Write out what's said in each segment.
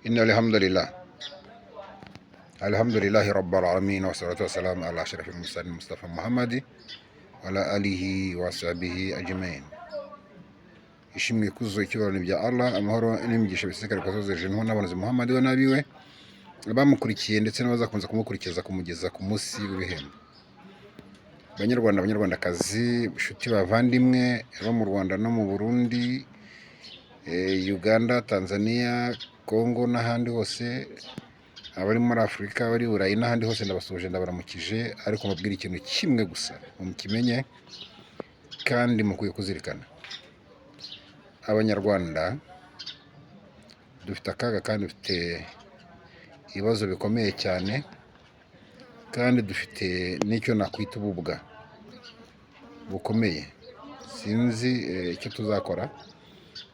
إن الحمد لله رب العالمين والصلاة والسلام على أشرف المرسلين مصطفى محمد وعلى آله وصحبه أجمعين. ishimwe kuzo ikibarano bya Allah amahoro n'imigisha bisekare kwazozeje n'abantu Muhammad wa nabiwe bamukurikiye ndetse n'abazakunza kumukurikiza kumugeza ku munsi w'ibihembo. Banyarwandakazi, inshuti bavandimwe bo mu Rwanda no mu Burundi, Uganda, Tanzania, Congo n'ahandi hose, abari muri Afurika, abari Burayi n'ahandi hose ndabasuje ndabaramukije, ariko mubwira ikintu kimwe gusa mukimenye kandi mukwiye kuzirikana. Abanyarwanda dufite akaga kandi dufite ibibazo bikomeye cyane, kandi dufite n'icyo nakwita ububwa bukomeye. Sinzi icyo tuzakora,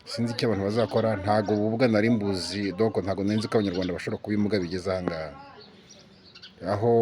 sinzi icyo abantu bazakora. Ntago ububwa nari mbuzi, doko ntago nzi ko abanyarwanda bashobora kuba imbwa bigeze ahangaha, aho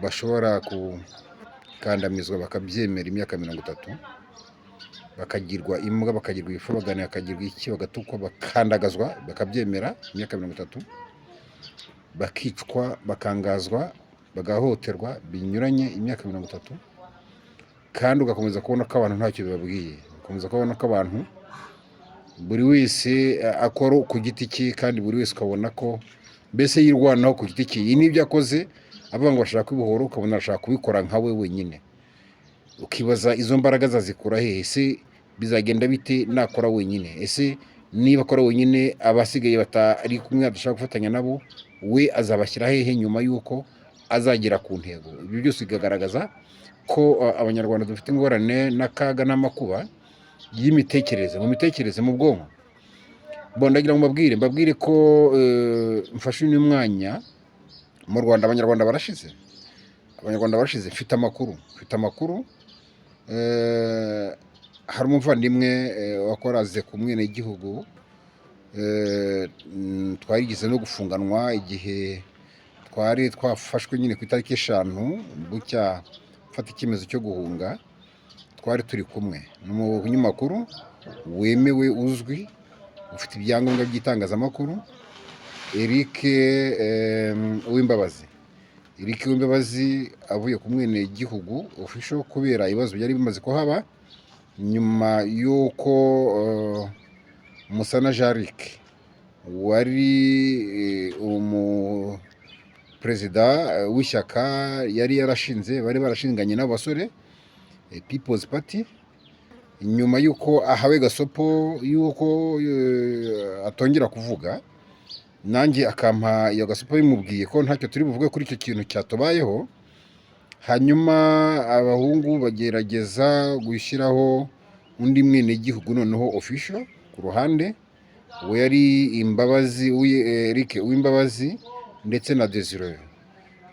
bashobora gukandamizwa bakabyemera imyaka 30, bakagirwa imbwa, bakagirwa ibifubagane, bakagirwa iki, bagatukwa, bakandagazwa, bakabyemera imyaka 30, bakicwa, bakangazwa, bagahoterwa binyuranye imyaka 30, kandi ugakomeza kubona ko abantu ntacyo bibabwiye. Ugakomeza kubona ko abantu buri wese akora ku giti cye, kandi buri wese ukabona ko mbese yirwanaho ku giti cye. Iyi nibyo akoze avuga ngo ashaka kwibohora, ukabona ashaka kubikora nka we wenyine. Ukibaza izo mbaraga zazikura hehe? Ese bizagenda bite nakora wenyine? Ese niba akora wenyine abasigaye batari kumwe adashaka gufatanya nabo, we azabashyira hehe nyuma yuko azagera ku ntego? Ibyo byose bigaragaza ko abanyarwanda dufite ingorane n'akaga n'amakuba y'imitekerereze, mu mitekerereze, mu bwonko. Ndagira ngo mbabwire ko mfashe uyu mwanya mu Rwanda. Abanyarwanda barashize, mfite amakuru. Hari umuvandimwe wakoraze ku mwenegihugu, twarigize no gufunganwa igihe twari twafashwe nyine ku itariki 5 bucya mfata icyemezo cyo guhunga. Twari turi kumwe n'umunyamakuru wemewe, uzwi, ufite ibyangombwa by'itangazamakuru, Eric Uwimbabazi. Avuye ku mwenegihugu official kubera ibibazo byari bimaze kuhaba nyuma yuko Musana Jarick wari perezida w'ishyaka yari yarashinze, bari barashinganye n'abasore People's Party, nyuma yuko ahawe gasopo yuko atongera kuvuga, nanjye akampa iyo gasopo bimubwiye ko ntacyo turi buvuge kuri icyo kintu cyatubayeho. Hanyuma abahungu bagerageza gushyiraho undi mwenegihugu noneho official ku ruhande, we yari Imbabazi, Eric Uwimbabazi ndetse na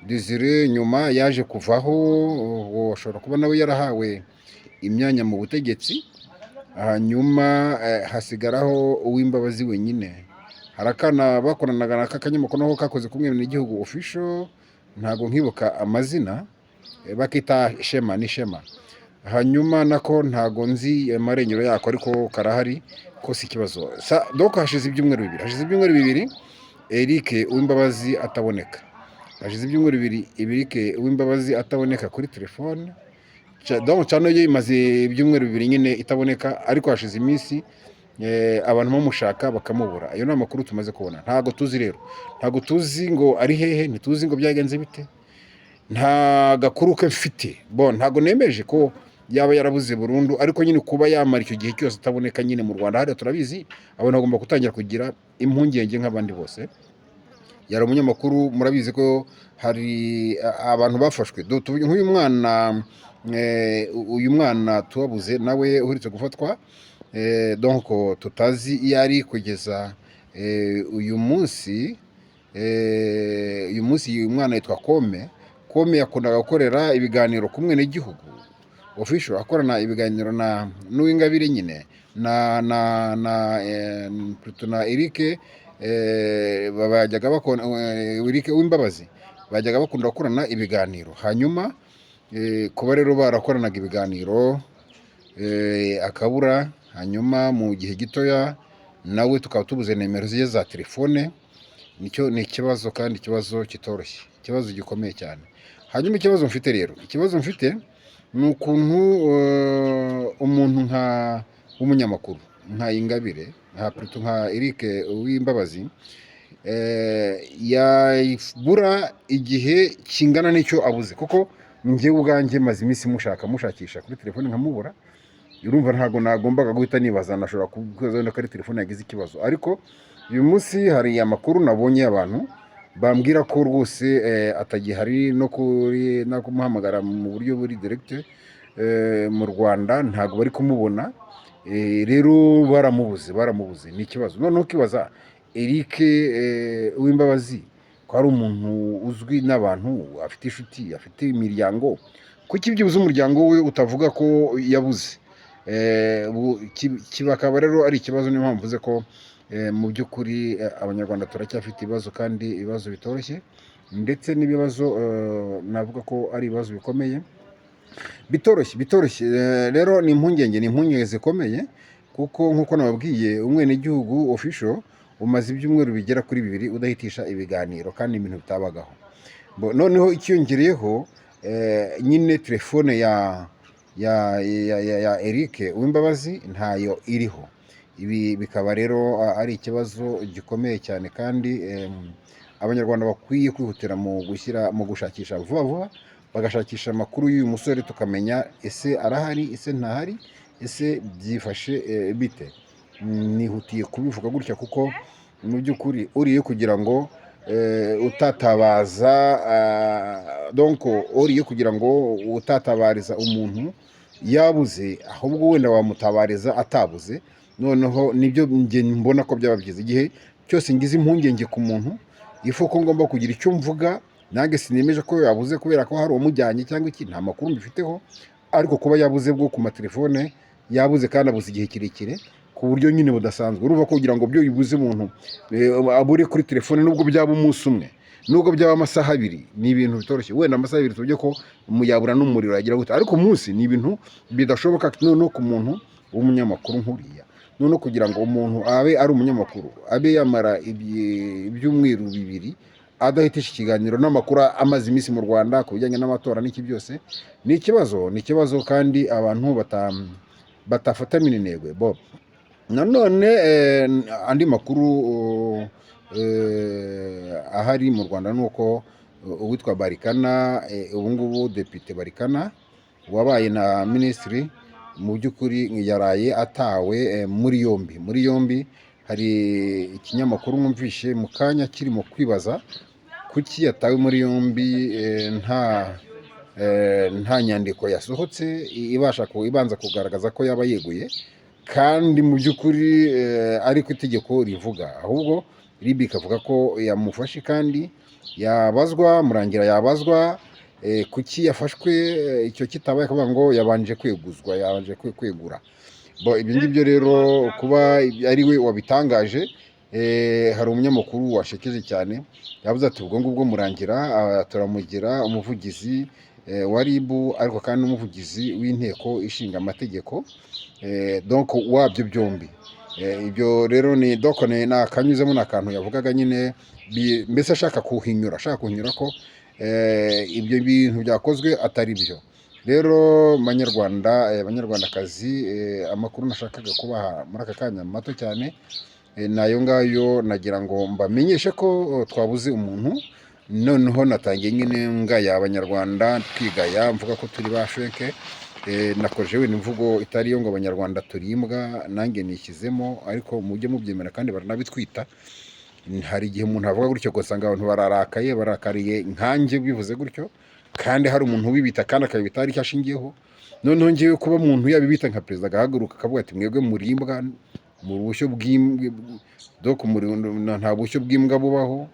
Desire nyuma yaje kuvaho, ashobora kuba nawe yarahawe imyanya mu butegetsi. Hanyuma hasigaraho Uwimbabazi wenyine. Harakana bakoranaga n'akanyamakuru naho kakoze ku mwenegihugu official, ntago nkibuka amazina, bakita Shema. Hanyuma nako ntago nzi amarengero yako, ariko karahari ko si kibazo. Donc hashize ibyumweru bibiri Eric Uwimbabazi ataboneka. Eric Uwimbabazi ataboneka kuri telefone. Donc cyane yo imaze ibyumweru bibiri nyine itaboneka, ariko hashize iminsi abantu bamushaka bakamubura. Ayo ni amakuru tumaze kubona. Ntago tuzi rero, ntago tuzi ngo ari hehe, ntituzi ngo byagenze bite. Nta gakuru ke mfite. Ntago nemeje ko yaba yarabuze burundu, ariko nyine kuba yamara icyo gihe cyose ataboneka nyine mu Rwanda hari turabizi, abantu bagomba gutangira kugira impungenge nk'abandi bose. Yari umunyamakuru, murabizi ko hari abantu bafashwe. Uyu mwana tubabuze nawe uherutse gufatwa, donc tutazi iyo ari kugeza uyu munsi. Uyu mwana yitwa Kome yakundaga gukorera ibiganiro ku mwenegihugu official, akorana ibiganiro na n'Uwingabire nyine na Eric Eric Uwimbabazi bajyaga bakunda gukorana ibiganiro. Hanyuma kuba rero barakoranaga ibiganiro akabura, hanyuma mu gihe gitoya nawe tukaba tubuze nimero ze za telefone. Nicyo ni ikibazo, kandi ikibazo kitoroshye, ikibazo gikomeye cyane. Hanyuma ikibazo mfite rero, ikibazo mfite ni ukuntu umuntu w'umunyamakuru nka Ingabire, nka Eric Uwimbabazi, yabura igihe kingana n'icyo abuze, kuko njyewe ubwanjye maze iminsi mushakisha kuri telefone nkamubura. Urumva ntabwo nagombaga guhita nibaza, nashobora kubaza wenda ko ari telefone yagize ikibazo. Ariko uyu munsi hari amakuru nabonye abantu bambwira ko rwose atagihari, no kumuhamagara mu buryo buri direct mu Rwanda ntabwo bari kumubona. Rero baramubuze, ni ikibazo. Noneho ukibaza Eric Uwimbabazi ko ari umuntu uzwi n'abantu, afite inshuti, afite imiryango, kuki byibuze umuryango we utavuga ko yabuze? Kibakaba rero ari ikibazo. Niyo mpamvu mvuze ko mu by'ukuri abanyarwanda turacyafite ibibazo, kandi ibibazo bitoroshye, ndetse n'ibibazo navuga ko ari ibibazo bikomeye bitoroshye. Rero ni impungenge zikomeye, kuko nk'uko nababwiye umwenegihugu official umaze ibyumweru bigera kuri 2 udahitisha ibiganiro, kandi ibintu bitabagaho. Noneho ikiyongereyeho nyine telefone ya Eric Uwimbabazi ntayo iriho. Ibi bikaba rero ari ikibazo gikomeye cyane, kandi abanyarwanda bakwiye kwihutira mu gushakisha vuba, bagashakisha amakuru y'uyu musore, tukamenya ese arahari, ese ntahari, ese byifashe bite. Nihutiye kubivuga gutya kuko mu by'ukuri uriye kugira ngo utatabaza, donc uriye kugira ngo utatabariza umuntu yabuze, ahubwo wenda wamutabariza atabuze. Noneho nibyo nge mbona ko byaba byiza. Igihe cyose ngize impungenge ku muntu, ifu ko ngomba kugira icyo mvuga, nange sinemeje ko yabuze kubera ko hari umujyanye cyangwa iki, nta makuru mbifiteho. Ariko kuba yabuze bwo ku matelefone, yabuze kandi abuze igihe kirekire ku buryo nyine budasanzwe. Urumva ko kugira ngo byo yibuze umuntu abure kuri telefone, nubwo byaba umunsi umwe, nubwo byaba amasaha 2, ni ibintu bitoroshye. Wenda amasaha 2 tujye ko yabura n'umuriro yagira gute, ariko umunsi ni ibintu bidashoboka. Noneho ku muntu w'umunyamakuru nkuriya, noneho kugira ngo umuntu abe ari umunyamakuru, abe yamara ibyumweru 2 adahitisha ikiganiro n'amakuru amaze iminsi mu Rwanda ku bijyanye n'amatora n'iki byose, ni ikibazo, kandi abantu batafata minenegwe. Nanone andi makuru ahari mu Rwanda nuko uwitwa Barikana, ubu ngubu Depite Barikana wabaye na Minisitiri, mu by'ukuri yaraye atawe muri yombi. Hari ikinyamakuru mwumvishe mu kanya kirimo kwibaza kuki yatawe muri yombi, nta nyandiko yasohotse ibanza kugaragaza ko yaba yeguye, kandi mu by'ukuri ariko itegeko rivuga. Ahubwo RIB ikavuga ko yamufashe, kandi yabazwa, Murangira yabazwa kuki yafashwe. Icyo kitabaye akavuga ngo yabanje kwegura. Ibyo ngibyo rero kuba ari we wabitangaje, hari umunyamakuru washekeje cyane yavuze ati ubwo ngubwo Murangira turamugira umuvugizi wa RIB, ariko kandi n'umuvugizi w'inteko ishinga amategeko, donc wabyo byombi. Ibyo rero ni akanyuzemo, ni akantu yavugaga nyine, mbese ashaka kuhinyura ko ibyo bintu byakozwe atari byo. Rero banyarwandakazi, amakuru nashakaga kubaha muri aka kanya mato cyane nayo ngayo, nagira ngo mbamenyeshe ko twabuze umuntu. Noneho natangiye nyine ngaya abanyarwanda, twigaya, mvuga ko turi ba feke. Nakoje wenda imvugo itari yo ngo abanyarwanda turimbwa, nange nishyizemo, ariko mujye mubyemera kandi baranabitwita. Hari igihe umuntu avuga gutyo ugasanga abantu barakariye nkanjye bivuze gutyo, kandi hari umuntu ubibita kandi akabibita hari icyo ashingiyeho. Noneho ngewe kuba umuntu yabibita nka perezida agahaguruka akavuga ati mwebwe murimbwa, mu bushyo bw'imbwa, nta bushyo bw'imbwa bubaho,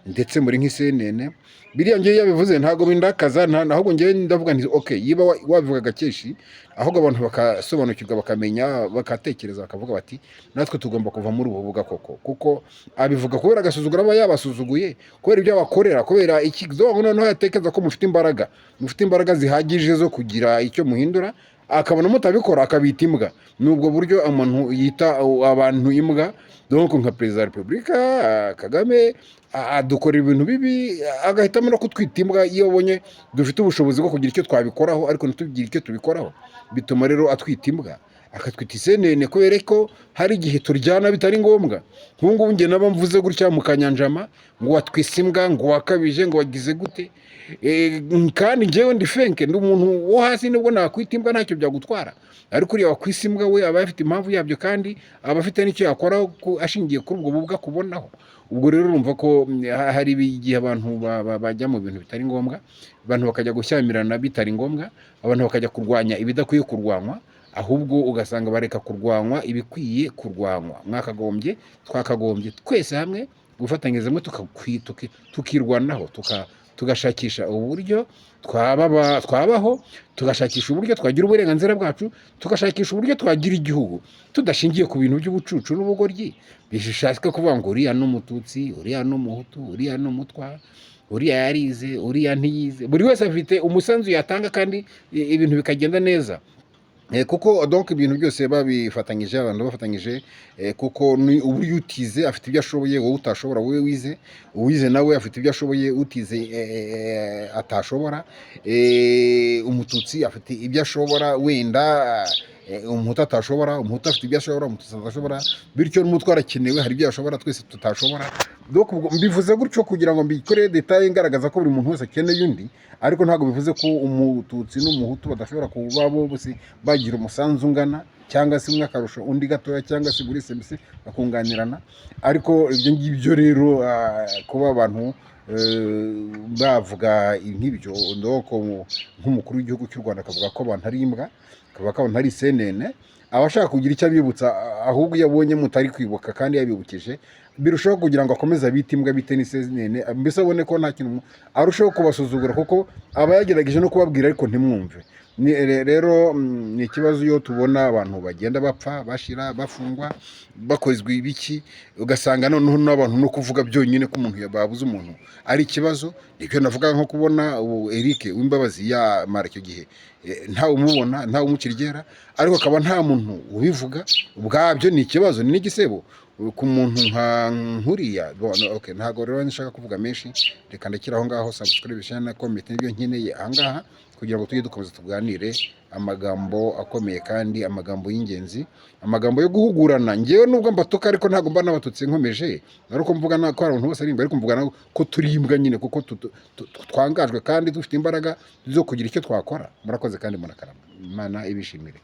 ndetse muri nk'isenene. Biriya ngewe yabivuze ntabwo bindakaza, ahubwo ngewe ndavuga nti okay, yiba wabivugaga kenshi, ahubwo abantu bakasobanukirwa, bakamenya, bakatekereza, bakavuga bati natwe tugomba kuva muri ubu buga koko, kuko abivuga kubera agasuzugura aba yabasuzuguye, kubera ibyo abakorera, kubera iki. Noneho yatekereza ko mufite imbaraga zihagije zo kugira icyo muhindura, akabona mutabikora akabita imbwa. Ni ubwo buryo umuntu yita abantu imbwa. Donc nka perezida wa repubulika Kagame adukorera ibintu bibi, agahitamo no kutwita imbwa iyo abonye dufite ubushobozi bwo kugira icyo twabikoraho ariko ntitugire icyo tubikoraho. Bituma rero atwita imbwa, akatwita isenene, kubera ko hari igihe turyana bitari ngombwa. Nk'ubu ngubu njye naba mvuze gutya mu Kanyanjama ngo watwise imbwa, ngo wakabije, ngo wagize gute, kandi njyewe ndi fenke, ndi umuntu wo hasi, nibwo nakwita imbwa ntacyo byagutwara. Ariko uriya wakwise imbwa we aba afite impamvu yabyo, kandi aba afite n'icyo yakoraho ashingiye kuri ubwo bubwa akubonaho. Ubwo rero urumva ko hari igihe abantu bajya mu bintu bitari ngombwa, abantu bakajya gushyamirana bitari ngombwa, abantu bakajya kurwanya ibidakwiye kurwanywa, ahubwo ugasanga bareka kurwanywa ibikwiye kurwanywa. Twakagombye twese hamwe gufatanyiriza hamwe tukirwanaho, tugashakisha uburyo twabaho, tugashakisha uburyo twagira uburenganzira bwacu, tugashakisha uburyo twagira igihugu tudashingiye ku bintu by'ubucucu n'ubugoryi bishaka kuvuga ngo uriya ni umututsi, uriya ni umuhutu, uriya ni umutwa, uriya yarize, uriya ntiyize. Buri wese afite umusanzu yatanga kandi ibintu bikagenda neza. Kuko donc ibintu byose babifatanyije, abantu bafatanyije, kuko ni uburyo utize afite ibyo ashoboye wowe utashobora, wowe wize, uwize nawe afite ibyo ashoboye utize atashobora, umututsi afite ibyo ashobora wenda umuhutu atashobora, umuhutu afite ibyo ashobora umututsi atashobora, bityo n'umutwe arakenewe, hari ibyo ashobora twese tutashobora. Donc mbivuze gutyo kugira ngo mbikore detail ngaragaza ko buri muntu wese akeneye undi, ariko ntabwo bivuze ko umututsi n'umuhutu badashobora kuba bose bagira umusanzu ungana, cyangwa se umwe akarusha undi gatoya, cyangwa se buri wese bakunganirana. Ariko ibyo ngibyo rero kuba abantu bavuga nk'ibyo, nk'umukuru w'igihugu cy'u Rwanda akavuga ko abantu ari imbwa, akavuga ko abantu ari isenene, aba ashaka kugira icyo abibutsa, ahubwo iyo abonye mutari kwibuka kandi yabibukije, birushaho kugira ngo akomeze abite imbwa, bite n'isenene, mbese abone ko nta kintu arushaho kubasuzugura, kuko aba yagerageje no kubabwira ariko ntimwumve. Rero ni ikibazo iyo tubona abantu bagenda bapfa, bashira, bafungwa, bakozwe ibiki, ugasanga noneho n'abantu no kuvuga byonyine ko umuntu babuze umuntu ari ikibazo. Nibyo navuga nko kubona Eric Uwimbabazi yamara icyo gihe ntawe umubona, ntawe umukiryera, ariko akaba nta muntu ubivuga, ubwabyo ni ikibazo, ni n'igisebo ku muntu nkuriya. Okay, ntago rero nshaka kuvuga menshi, reka ndakira aho ngaho. Subscribe, share na comment nibyo nkeneye ahangaha, kugira ngo tujye dukomeza tuganire amagambo akomeye kandi amagambo y'ingenzi, amagambo yo guhugurana. Ngewe nubwo mbatuka ariko ntago mba nabatutse nkomeje, ariko mvuga ko abantu bose ari imbwa, ariko mvuga ko turi imbwa nyine, kuko twangajwe kandi dufite imbaraga zo kugira icyo twakora. Murakoze kandi murakarama, Imana ibishimire.